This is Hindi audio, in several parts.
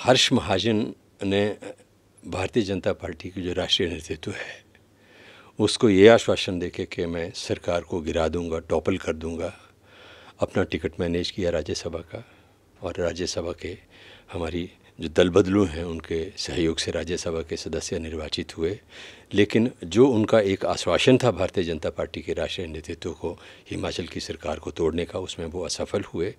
हर्ष महाजन ने भारतीय जनता पार्टी की जो राष्ट्रीय नेतृत्व है उसको ये आश्वासन देके कि मैं सरकार को गिरा दूंगा, टॉपल कर दूंगा, अपना टिकट मैनेज किया राज्यसभा का और राज्यसभा के हमारी जो दल बदलू हैं उनके सहयोग से राज्यसभा के सदस्य निर्वाचित हुए। लेकिन जो उनका एक आश्वासन था भारतीय जनता पार्टी के राष्ट्रीय नेतृत्व को हिमाचल की सरकार को तोड़ने का, उसमें वो असफल हुए।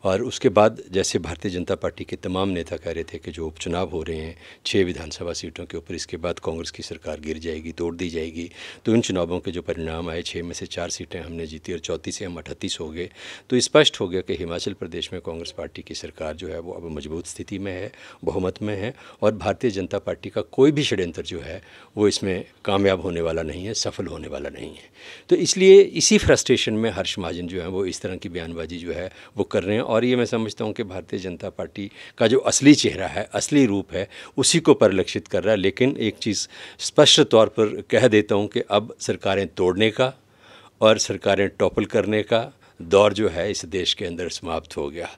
और उसके बाद जैसे भारतीय जनता पार्टी के तमाम नेता कह रहे थे कि जो उपचुनाव हो रहे हैं 6 विधानसभा सीटों के ऊपर, इसके बाद कांग्रेस की सरकार गिर जाएगी, तोड़ दी जाएगी। तो इन चुनावों के जो परिणाम आए 6 में से 4 सीटें हमने जीती और 34 से हम 38 हो गए। तो स्पष्ट हो गया कि हिमाचल प्रदेश में कांग्रेस पार्टी की सरकार जो है वो अब मजबूत स्थिति में है, बहुमत में है और भारतीय जनता पार्टी का कोई भी षड्यंत्र जो है वो इसमें कामयाब होने वाला नहीं है, सफल होने वाला नहीं है। तो इसलिए इसी फ्रस्ट्रेशन में हर्ष महाजन जो है वो इस तरह की बयानबाजी जो है वो कर रहे हैं। और ये मैं समझता हूँ कि भारतीय जनता पार्टी का जो असली चेहरा है, असली रूप है, उसी को परिलक्षित कर रहा है। लेकिन एक चीज़ स्पष्ट तौर पर कह देता हूँ कि अब सरकारें तोड़ने का और सरकारें टॉपल करने का दौर जो है इस देश के अंदर समाप्त हो गया।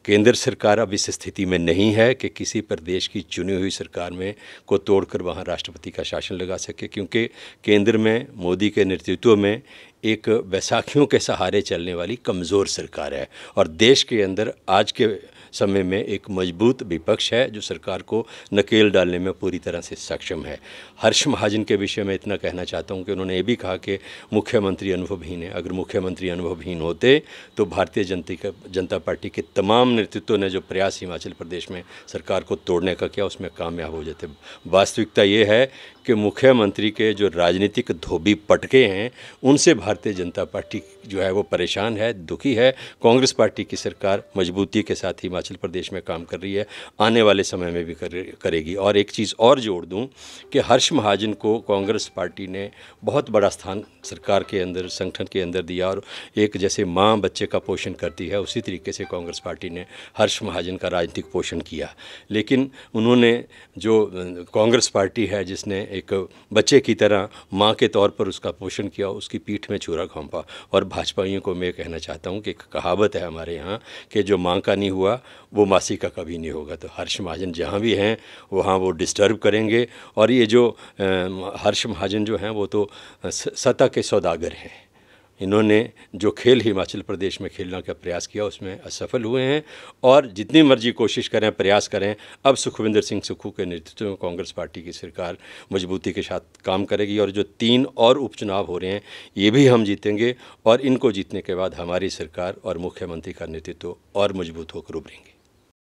केंद्र सरकार अब इस स्थिति में नहीं है कि किसी प्रदेश की चुनी हुई सरकार में को तोड़कर वहाँ राष्ट्रपति का शासन लगा सके, क्योंकि केंद्र में मोदी के नेतृत्व में एक बैसाखियों के सहारे चलने वाली कमज़ोर सरकार है और देश के अंदर आज के समय में एक मजबूत विपक्ष है जो सरकार को नकेल डालने में पूरी तरह से सक्षम है। हर्ष महाजन के विषय में इतना कहना चाहता हूं कि उन्होंने ये भी कहा कि मुख्यमंत्री अनुभवहीन है। अगर मुख्यमंत्री अनुभवहीन होते तो भारतीय जनता पार्टी के तमाम नेतृत्व ने जो प्रयास हिमाचल प्रदेश में सरकार को तोड़ने का किया उसमें कामयाब हो जाते। वास्तविकता ये है कि मुख्यमंत्री के जो राजनीतिक धोबी पटके हैं उनसे भारतीय जनता पार्टी जो है वो परेशान है, दुखी है। कांग्रेस पार्टी की सरकार मजबूती के साथ हिमाचल प्रदेश में काम कर रही है, आने वाले समय में भी करेगी। और एक चीज़ और जोड़ दूं कि हर्ष महाजन को कांग्रेस पार्टी ने बहुत बड़ा स्थान सरकार के अंदर, संगठन के अंदर दिया और एक जैसे माँ बच्चे का पोषण करती है उसी तरीके से कांग्रेस पार्टी ने हर्ष महाजन का राजनीतिक पोषण किया। लेकिन उन्होंने जो कांग्रेस पार्टी है जिसने एक बच्चे की तरह माँ के तौर पर उसका पोषण किया, उसकी पीठ में छुरा घोंपा। और भाजपाइयों को मैं कहना चाहता हूँ कि एक कहावत है हमारे यहाँ कि जो माँ का नहीं हुआ वो मासी का कभी नहीं होगा। तो हर्ष महाजन जहाँ भी हैं वहाँ वो डिस्टर्ब करेंगे। और ये जो हर्ष महाजन जो हैं वो तो सत्ता के सौदागर हैं। इन्होंने जो खेल हिमाचल प्रदेश में खेलने का प्रयास किया उसमें असफल हुए हैं और जितनी मर्जी कोशिश करें, प्रयास करें, अब सुखविंदर सिंह सुक्खू के नेतृत्व में कांग्रेस पार्टी की सरकार मजबूती के साथ काम करेगी। और जो 3 और उपचुनाव हो रहे हैं ये भी हम जीतेंगे और इनको जीतने के बाद हमारी सरकार और मुख्यमंत्री का नेतृत्व और मजबूत होकर उभरेंगे।